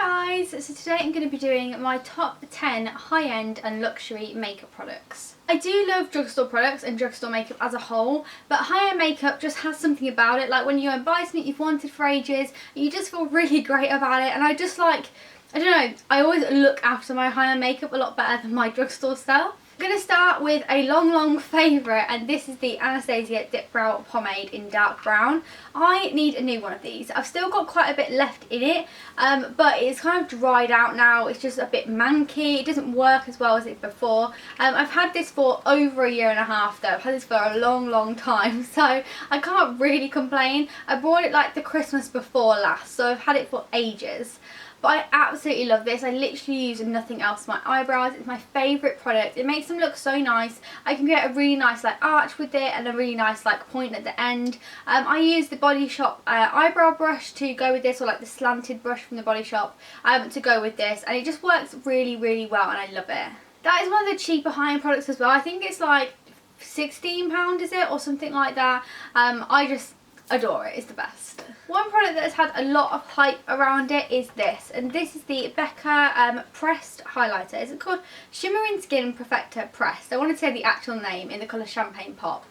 Hi guys, so today I'm going to be doing my top 10 high-end and luxury makeup products. I do love drugstore products and drugstore makeup as a whole, but high-end makeup just has something about it, like when you go and buy something you've wanted for ages, you just feel really great about it, and I just like, I don't know, I always look after my high-end makeup a lot better than my drugstore stuff. I'm going to start with a long favourite, and this is the Anastasia Dip Brow Pomade in dark brown. I need a new one of these. I've still got quite a bit left in it, but it's kind of dried out now. It's just a bit manky. It doesn't work as well as it before. I've had this for over a year and a half though. I've had this for a long time, so I can't really complain. I bought it like the Christmas before last, so I've had it for ages. But I absolutely love this. I literally use nothing else for my eyebrows. It's my favourite product. It makes them look so nice. I can get a really nice like arch with it and a really nice like point at the end. I use the Body Shop eyebrow brush to go with this, or like the slanted brush from the Body Shop to go with this, and it just works really well, and I love it. That is one of the cheaper high-end products as well. I think it's like £16, is it, or something like that. I just adore it. It's the best. One product that has had a lot of hype around it is this, and this is the Becca Pressed Highlighter. Is it called Shimmering Skin Perfector Pressed? I want to say the actual name in the colour Champagne Pop.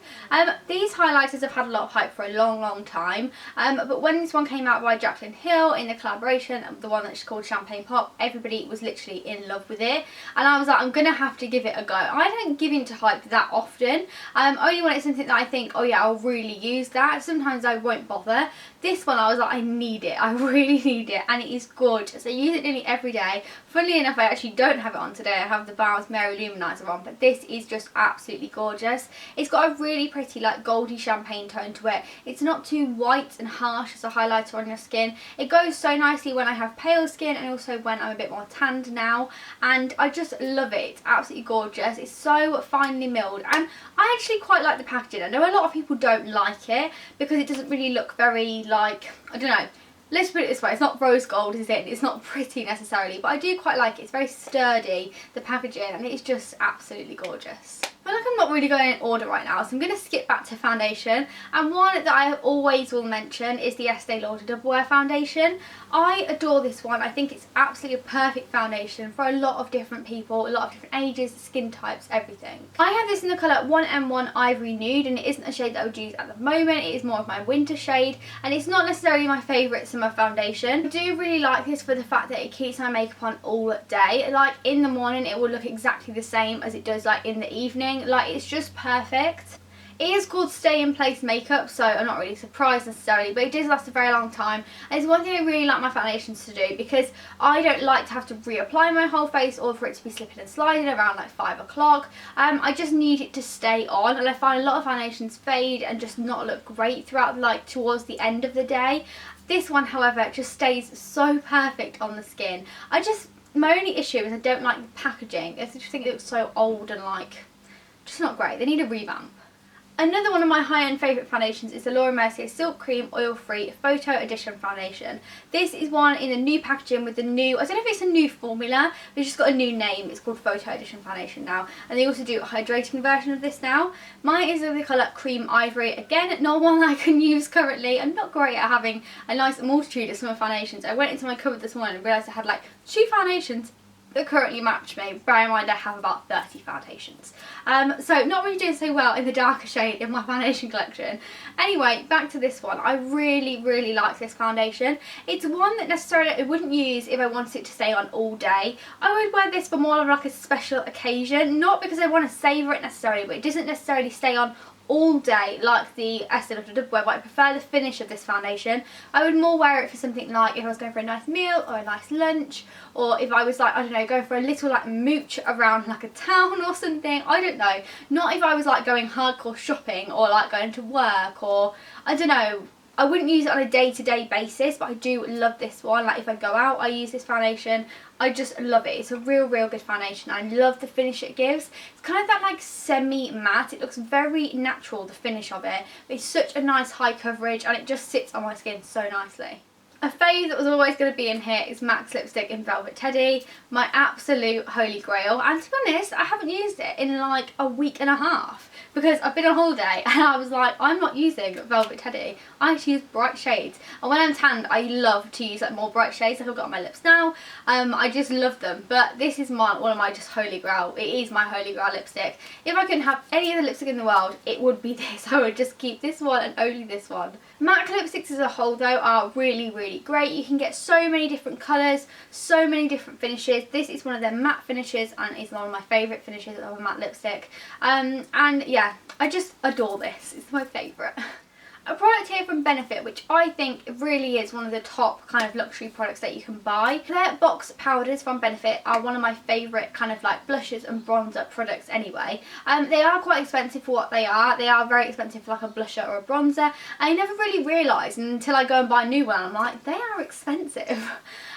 These highlighters have had a lot of hype for a long time, but when this one came out by Jaclyn Hill in the collaboration, the one that's called Champagne Pop, everybody was literally in love with it, and I was like, I'm going to have to give it a go. I don't give into hype that often, only when it's something that I think, oh yeah, I'll really use that. Sometimes I won't bother. This one I was like, I need it, I really need it, and it is gorgeous. I use it nearly every day. Funnily enough, I actually don't have it on today. I have the Bowers Mary Luminizer on, but this is just absolutely gorgeous. It's got a really pretty like goldy champagne tone to it. It's not too white and harsh as a highlighter on your skin. It goes so nicely when I have pale skin and also when I'm a bit more tanned now, and I just love it. It's absolutely gorgeous. It's so finely milled, and I actually quite like the packaging. I know a lot of people don't like it because it doesn't really look very like, I don't know, let's put it this way, it's not rose gold, is it? It's not pretty necessarily, but I do quite like it. It's very sturdy, the packaging, and it's just absolutely gorgeous. I feel like I'm not really going in order right now, so I'm going to skip back to foundation, and one that I always will mention is the Estee Lauder Double Wear Foundation. I adore this one. I think it's absolutely a perfect foundation for a lot of different people, a lot of different ages, skin types, everything. I have this in the colour 1M1 Ivory Nude, and it isn't a shade that I would use at the moment. It is more of my winter shade, and it's not necessarily my favourite summer foundation. I do really like this for the fact that it keeps my makeup on all day. Like in the morning it will look exactly the same as it does like in the evening. Like, it's just perfect. It is called Stay in Place makeup, so I'm not really surprised necessarily, but it does last a very long time. And it's one thing I really like my foundations to do, because I don't like to have to reapply my whole face or for it to be slipping and sliding around like 5 o'clock. I just need it to stay on, and I find a lot of foundations fade and just not look great throughout like towards the end of the day. This one, however, just stays so perfect on the skin. My only issue is I don't like the packaging. I just think it looks so old and like, just not great. They need a revamp. Another one of my high-end favourite foundations is the Laura Mercier Silk Cream Oil Free Photo Edition Foundation. This is one in the new packaging with the new, I don't know if it's a new formula, but it's just got a new name. It's called Photo Edition Foundation now, and they also do a hydrating version of this now. Mine is of the colour Cream Ivory. Again, not one I can use currently. I'm not great at having a nice multitude of summer foundations. I went into my cupboard this morning and realised I had like 2 foundations that currently match me. Bear in mind I have about 30 foundations. So not really doing so well in the darker shade in my foundation collection. Anyway, back to this one. I really like this foundation. It's one that necessarily I wouldn't use if I wanted it to stay on all day. I would wear this for more of like a special occasion, not because I want to savour it necessarily, but it doesn't necessarily stay on all day like the Estee Lauder Double Wear, but I prefer the finish of this foundation. I would more wear it for something like if I was going for a nice meal or a nice lunch, or if I was like, I don't know, going for a little like mooch around like a town or something. I don't know. Not if I was like going hardcore shopping or like going to work, or I don't know. I wouldn't use it on a day-to-day basis, but I do love this one. Like if I go out, I use this foundation. I just love it. It's a real good foundation. I love the finish it gives. It's kind of that like semi-matte. It looks very natural, the finish of it. But it's such a nice high coverage, and it just sits on my skin so nicely. A fave that was always going to be in here is MAC's lipstick in Velvet Teddy, my absolute holy grail, and to be honest I haven't used it in like a week and a half because I've been on holiday and I was like, I'm not using Velvet Teddy, I actually use bright shades, and when I'm tanned I love to use like more bright shades like I've got on my lips now. I just love them, but this is one of my just holy grail. It is my holy grail lipstick. If I couldn't have any other lipstick in the world it would be this. I would just keep this one and only this one. MAC lipsticks as a whole though are really great. You can get so many different colours, so many different finishes. This is one of their matte finishes and is one of my favourite finishes of a matte lipstick. And yeah, I just adore this. It's my favourite. A product here from Benefit, which I think really is one of the top kind of luxury products that you can buy. Their box powders from Benefit are one of my favourite kind of like blushes and bronzer products anyway. They are quite expensive for what they are. They are very expensive for like a blusher or a bronzer. I never really realised until I go and buy a new one. I'm like, they are expensive.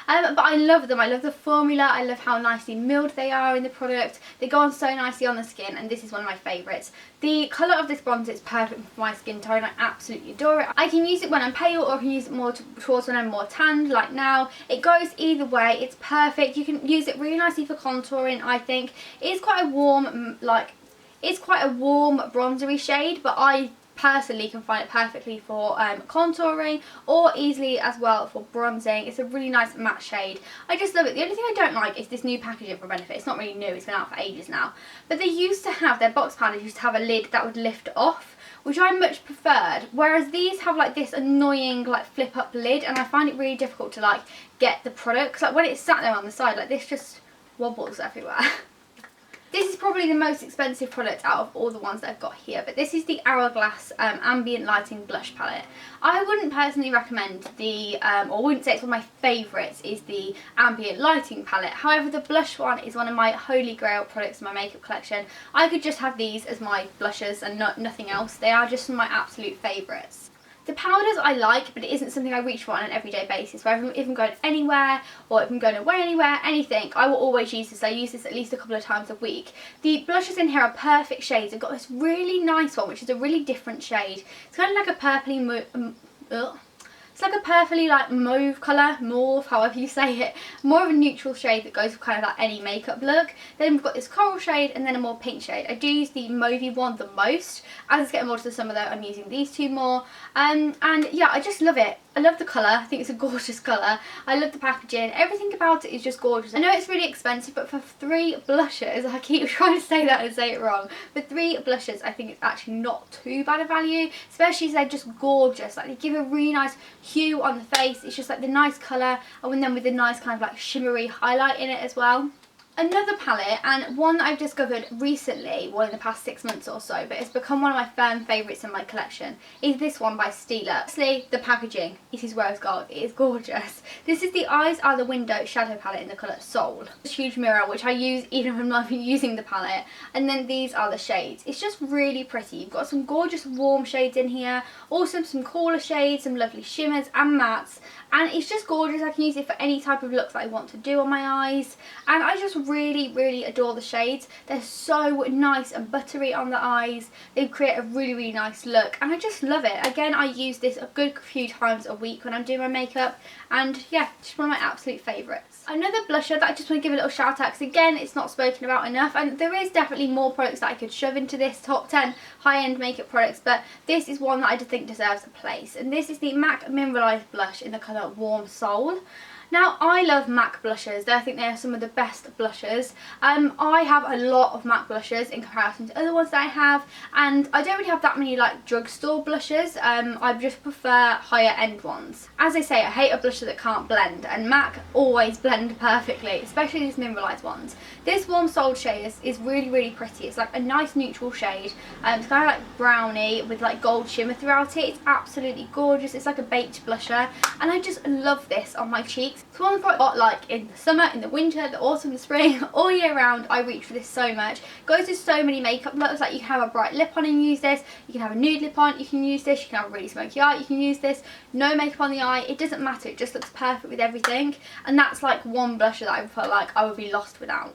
But I love them. I love the formula. I love how nicely milled they are in the product. They go on so nicely on the skin, and this is one of my favourites. The colour of this bronzer is perfect for my skin tone. I absolutely adore it. I can use it when I'm pale or I can use it more towards when I'm more tanned, like now. It goes either way. It's perfect. You can use it really nicely for contouring, I think. It is quite a warm, it's quite a warm bronzery shade, but I personally can find it perfectly for contouring or easily as well for bronzing. It's a really nice matte shade. I just love it. The only thing I don't like is this new packaging from Benefit. It's not really new, it's been out for ages now, but they used to have, their box powders used to have a lid that would lift off, which I much preferred, whereas these have like this annoying like flip up lid, and I find it really difficult to like get the product, because like when it's sat there on the side, like this just wobbles everywhere. This is probably the most expensive product out of all the ones that I've got here, but this is the Hourglass Ambient Lighting Blush Palette. I wouldn't personally recommend the, or wouldn't say it's one of my favourites, is the Ambient Lighting Palette. However, the blush one is one of my holy grail products in my makeup collection. I could just have these as my blushes and nothing else. They are just my absolute favourites. The powders I like, but it isn't something I reach for on an everyday basis. Where if I'm going anywhere, or if I'm going away anywhere, anything, I will always use this. I use this at least a couple of times a week. The blushes in here are perfect shades. I've got this really nice one, which is a really different shade. It's kind of like a purpley it's like a purpley like mauve colour, mauve, however you say it. More of a neutral shade that goes with kind of like any makeup look. Then we've got this coral shade and then a more pink shade. I do use the mauvey one the most. As it's getting more to the summer though, I'm using these two more. And yeah, I just love it. I love the colour. I think it's a gorgeous colour. I love the packaging. Everything about it is just gorgeous. I know it's really expensive, but for 3 blushes, I keep trying to say that and say it wrong, for 3 blushes I think it's actually not too bad a value, especially as they're just gorgeous. Like they give a really nice hue on the face. It's just like the nice colour, and then with the nice kind of like shimmery highlight in it as well. Another palette, and one that I've discovered recently, well in the past 6 months or so, but it's become one of my firm favourites in my collection, is this one by Stila. Firstly, the packaging, it is rose gold, it is gorgeous. This is the Eyes Are the Window shadow palette in the colour Soul. This huge mirror, which I use even when I'm not using the palette, and then these are the shades. It's just really pretty. You've got some gorgeous warm shades in here, also some cooler shades, some lovely shimmers and mattes, and it's just gorgeous. I can use it for any type of look that I want to do on my eyes, and I just really adore the shades. They're so nice and buttery on the eyes. They create a really nice look, and I just love it. Again, I use this a good few times a week when I'm doing my makeup, and yeah, just one of my absolute favourites. Another blusher that I just want to give a little shout out, because again, it's not spoken about enough, and there is definitely more products that I could shove into this top 10 high-end makeup products, but this is one that I just think deserves a place, and this is the MAC Mineralized Blush in the colour Warm Soul. Now, I love MAC blushes. I think they are some of the best blushes. I have a lot of MAC blushes in comparison to other ones that I have, and I don't really have that many like drugstore blushes. I just prefer higher end ones. As I say, I hate a blusher that can't blend, and MAC always blend perfectly, especially these mineralized ones. This Warm Soul shade is really pretty. It's like a nice neutral shade. It's kind of like browny with like gold shimmer throughout it. It's absolutely gorgeous. It's like a baked blusher, and I just love this on my cheeks. It's one that I've got like in the summer, in the winter, the autumn, the spring, all year round. I reach for this so much. It goes with so many makeup looks. Like you can have a bright lip on and use this. You can have a nude lip on, you can use this. You can have a really smoky eye, you can use this. No makeup on the eye, it doesn't matter. It just looks perfect with everything. And that's like one blusher that I feel like I would be lost without.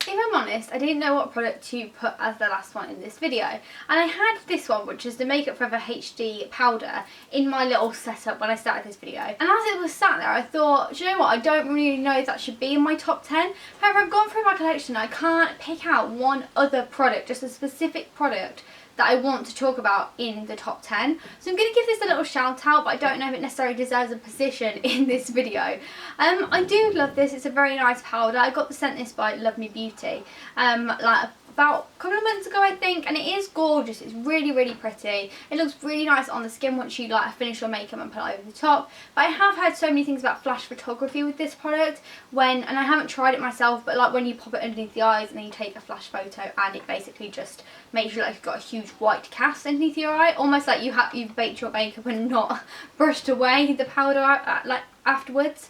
If I'm honest, I didn't know what product to put as the last one in this video, and I had this one, which is the Makeup Forever HD powder, in my little setup when I started this video, and as it was sat there I thought, do you know what, I don't really know if that should be in my top 10. However, I've gone through my collection and I can't pick out one other product, just a specific product that I want to talk about in the top 10. So I'm going to give this a little shout out, but I don't know if it necessarily deserves a position in this video. I do love this. It's a very nice powder. I got sent this by Love Me Beauty like about a couple of months ago, I think, and it is gorgeous. It's really, really pretty. It looks really nice on the skin once you like finish your makeup and put it over the top. But I have heard so many things about flash photography with this product, and I haven't tried it myself, but like when you pop it underneath the eyes and then you take a flash photo, and it basically just makes you like you've got a huge white cast underneath your eye, almost like you've baked your makeup and not brushed away the powder like afterwards.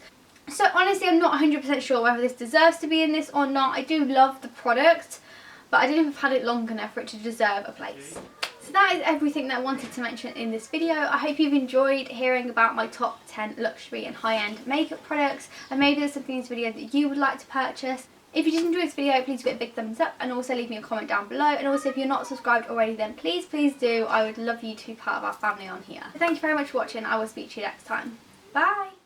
So honestly, I'm not 100% sure whether this deserves to be in this or not. I do love the product, but I didn't have had it long enough for it to deserve a place. So that is everything that I wanted to mention in this video. I hope you've enjoyed hearing about my top 10 luxury and high-end makeup products, and maybe there's something in this video that you would like to purchase. If you did enjoy this video, please give it a big thumbs up, and also leave me a comment down below. And also, if you're not subscribed already, then please do. I would love you to be part of our family on here. Thank you very much for watching. I will speak to you next time. Bye!